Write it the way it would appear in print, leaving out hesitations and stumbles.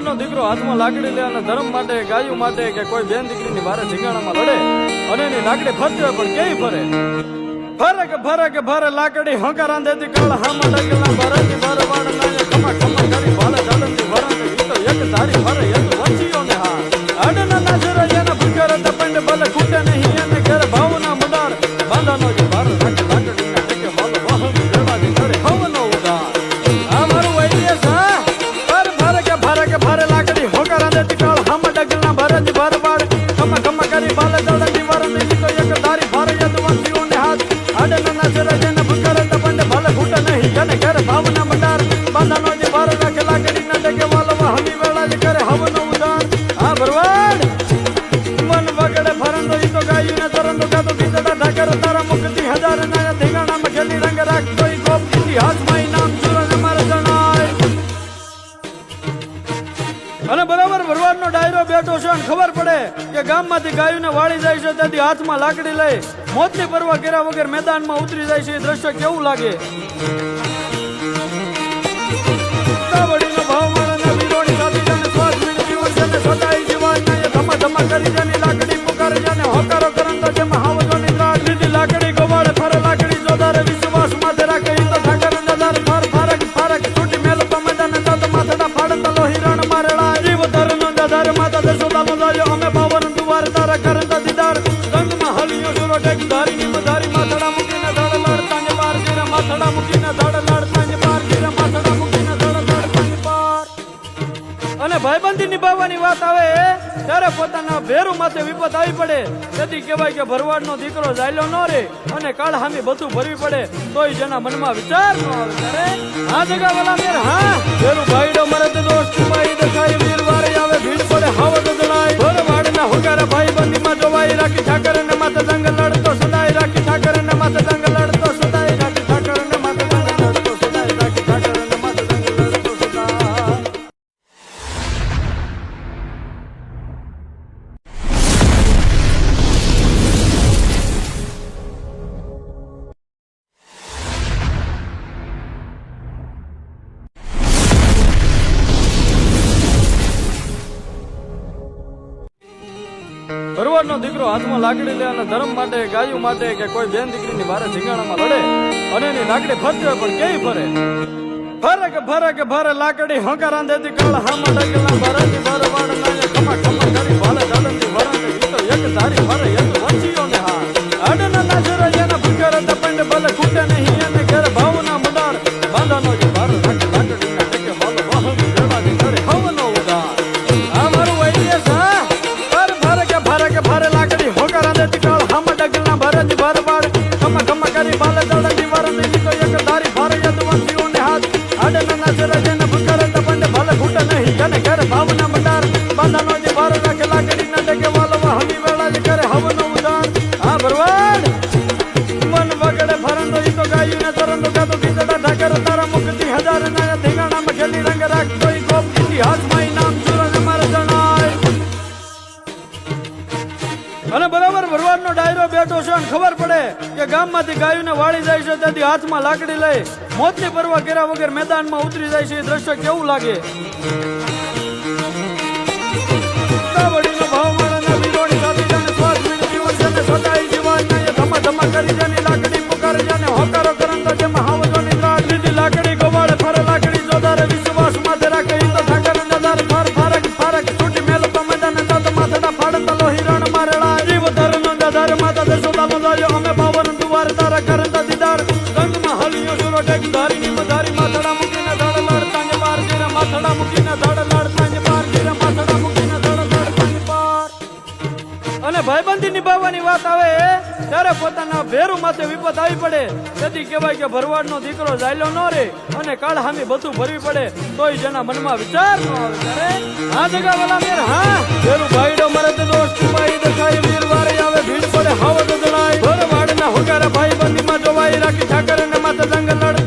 ભરવાડનો દીકરો હાથમાં લાકડી લે અને ધર્મ માટે ગાયું માટે કે કોઈ બેન દીકરીની વારે ઝીંગાણામાં લડે અને એની લાકડી ફરતી હોય પણ કેવી ફરે ફરે કે ભરે લાકડી હંકારા દેતી કાળ હામાં ડગલા ભરતી ભરવાડ નાને ખમા ખમા કરી ભાલે જાડતી વરણ ઈ તો એક ધારી ફરે એક વંશીઓ ને હા આડના નાજર જેના ભૂખર તપંડ ભલે ખૂટે નહીં એને ઘર ભાવના મુડાર બાંધાનો જે ભાર રાખે લાકડીના ટેકે વાલો વાહન જળવાદી કરે હવનો ઉદાર આ મારું આઈડિયા હા ભરે લાકડી હોકારા દેતી કાળ હામાં ડગલા ભરતી ભરવાડ ખમા ખમા કરી ભાલે જાડતી વરણ ઈ તો એક ધારી ફરે એક વંશીઓ ને હાથ આડના જરા જેના ભૂખર તપંડ ભલે ખૂટે નહીં એને ઘર ભાવના મુડાર બાંધાનો જે ભાર રાખે લાકડીના ટેકે વાલો વાહન વેળા કરે હવનો ઉદાર આ ભરવાડ મન વગડે ફરંદો ઈ તો ગાયું ને તરંદો ગાતો ગીતડા ઠાકર તારા મુક્તિ હજાર ના ધીંગાણામાં ખેલી રંગ રાખતો ઈ ગોપ ઇતિહાસમાં ઈ નામ સુરન મારે જણાય અને બરાબર ભરવાડનો ડાયરો બેઠો છે અને ખબર પડે કે ગામમાંથી ગાયુંને વાળી જાય છે તેથી હાથમાં લાકડી લઈ મોતની પરવા કર્યા વગર મેદાનમાં ઉતરી જાય છે એ દ્રશ્ય કેવું લાગે કાવડીનો ભાવ મારાના વીરોની સાથે જાને શ્વાસ વીણ જીવન જાને સદાય જીવન નાય ધમા ધમા કરી જાને લાકડી પુકારે જાને હોકારો કરંતો જેમ હાવજોની ત્રાડ લીધી લાકડી ગોવાળે ફરે લાકડી જોદારે વિશ્વાસ માથે રાખે ઈ તો ઠાકર નજાર ફારક છૂટી મેલ તો મેદાને તો માથડા ફાડતા લોહી રણ મારેલા જીવ ધરનો નજાર માતા દશોદાનો જાયો અમે પાવન દુવાર તારા કરંતા દીદાર સંગમાં હલિયો સુરો ટેક ધારી મધારી માથડા મૂકીને ધડ લડતા ને પાર જીરા માથડા મૂકીને ધડ લડતા ને પાર જીરા માથડા મૂકીને ધડ લડતા ને પાર અને ભાઈબંધી નિભાવવાની વાત આવે ત્યારે પોતાના ભેરું માથે વિપત આવી પડે તેથી કહેવાય કે ભરવાડનો દીકરો જાયલો ન રે અને કાળ હામી બધું ભરવી પડે તોય જેના મનમાં વિચાર ન આવે ત્યારે આ જગા વાલા મેર હા ભેરું ભાઈડો મરે તે દોસ્ત માઈ દેખાય વીર વારે આવે ભીડ પડે હાવજ જણાય ભરવાડના હુગારા ભાઈબંધીમાં જોવાઈ રાખી ઠાકર ને માથે જંગ લડતો સદાય રાખી ઠાકર ને માથે જંગ લડતો સદાય રાખી ઠાકર ને માથે જંગ લડતો સદાય રાખી ઠાકર ને માથે જંગ લડતો સદાય ભરવાડનો દીકરો હાથમાં લાકડી લે અને ધર્મ માટે ગાયું માટે કે કોઈ બેન દીકરીની વારે ઝીંગાણામાં લડે અને એની લાકડી ફરતી હોય પણ કેવી ફરે કે ભરે લાકડી હંકારા દેતી કાળ હામાં ડગલા ભરતી ભરવાડ નાને ખમા ખમા કરી ભાલે જાડતી વરણ ઈ તો એક ધારી ફરે એક વંશીઓ ને હા આડના નાજર જેના ભૂખર તપંડ ભલે ખૂટે નહીં એને ઘર ભાવના મુડાર બાંધાનો જે ભાર રાખે લાકડીના ટેકે વાલો વાહન જળવાદી કરે હવનો ઉદાર આ મારું આઈડિયા હા ભરે લાકડી હોકારા દેતી કાળ હામાં ડગલા ભરતી ભરવાડ ખમા ખમા કરી ભાલે જાડતી વરણ ઈ તો એક ધારી ફરે એક વંશીઓ ને હાથ આડના નાજર જેના ભૂખર તપંડ ભલે ખૂટે નહીં એને ઘર ભાવના મુડાર બાંધાનો જે ભાર રાખે લાકડીના ટેકે વાલો વાહન વેળા કરે હવનો ઉદાર આ ભરવાડ મન વગડે ફરંદો ઈ તો ગાયું ને તરંદો ગાતો ગીતડા ઠાકર તારા મુક્તિ હજાર ના ધીંગાણામાં ખેલી રંગ રાખતો ઈ ગોપ ઇતિહાસમાં ઈ નામ સુરન મારે જણાય અને બરાબર ભરવાડનો ડાયરો બેઠો છે અને ખબર પડે કે ગામમાંથી ગાયુંને વાળી જાય છે તેથી હાથમાં લાકડી લઈ મોતની પરવા કર્યા વગર મેદાનમાં ઉતરી જાય છે એ દ્રશ્ય કેવું લાગે કાવડીનો ભાવ મારાના વીરોની સાથે જાને શ્વાસ વીણ જીવન જાને સદાય જીવન નાય ધમા ધમા કરી જાને લાકડી પુકારે જાને હોકારો કરંતો જેમ હાવજોની ત્રાડ લીધી લાકડી ગોવાળે ફરે લાકડી જોદારે વિશ્વાસ માથે રાખે ઈ તો ઠાકર નજાર ફારક છૂટી મેલ તો મેદાને તો માથડા ફાડતા લોહી રણ મારેલા જીવ ધરનો નજાર માતા દશોદાનો જાયો અમે પાવન દુવાર તારા કરંતા દીદાર સંગમાં હલિયો સુરો ટેક ધારી મધારી માથડા મૂકીને ધડ લડતા ને પાર જીરા માથડા મૂકીને ધડ લડતા ને પાર જીરા માથડા મૂકીને ધડ લડતા ને પાર અને ભાઈબંધી નિભાવવાની વાત આવે ત્યારે પોતાના ભેરું માથે વિપત આવી પડે તેથી કહેવાય કે ભરવાડનો દીકરો જાયલો ન રે અને કાળ હામી બધું ભરવી પડે તોય જેના મનમાં વિચાર ન આવે ત્યારે આ જગા વાલા મેર હા ભેરું ભાઈડો મરે તે દોસ્ત માઈ દેખાય વીર વારે આવે ભીડ પડે હાવજ જણાય ભરવાડના હુગારા ભાઈબંધીમાં જોવાઈ રાખી ઠાકર ને માથે જંગ લડતા